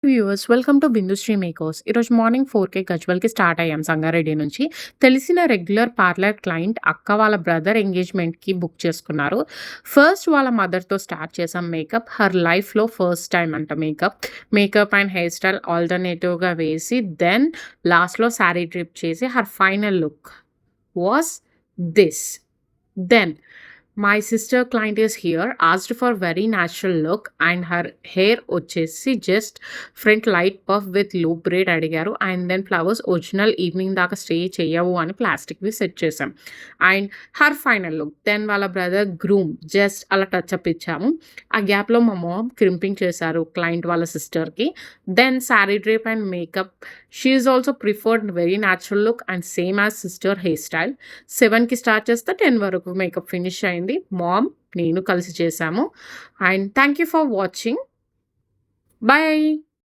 Viewers welcome to Bindushree makers. ఈరోజు morning 4:00కి గజ్వెల్‌కి స్టార్ట్ అయ్యాం సంగారెడ్డి నుంచి. తెలిసిన రెగ్యులర్ పార్లర్ క్లయింట్ అక్క వాళ్ళ బ్రదర్ ఎంగేజ్‌మెంట్‌కి బుక్ చేసుకున్నారు. ఫస్ట్ వాళ్ళ మదర్‌తో స్టార్ట్ చేసాం మేకప్. హర్ లైఫ్‌లో ఫస్ట్ టైమ్ అంట makeup. Makeup and hair style ఆల్టర్‌నేటివ్‌గా వేసి దెన్ లాస్ట్‌లో శారీ డ్రిప్ చేసి her final look was this. Then my sister client is here, asked for very natural look and her hair వచ్చేసి just front light puff with loop braid అడిగారు. And then flowers original evening దాకా stay చెయ్యవు అని ప్లాస్టిక్‌వి set చేసాం. And her final look. Then వాళ్ళ brother groom just అలా touch up ఇచ్చాము. ఆ గ్యాప్‌లో మా మామ్ క్రింపింగ్ చేశారు క్లయింట్ వాళ్ళ సిస్టర్‌కి. Then sari drape and makeup. She is also preferred very natural look and same as sister hair style. 7కి స్టార్ట్ చేస్తే 10 వరకు మేకప్ ఫినిష్ అయింది. మామ్, నేను కలిసి చేశాము. And thank you for watching. By.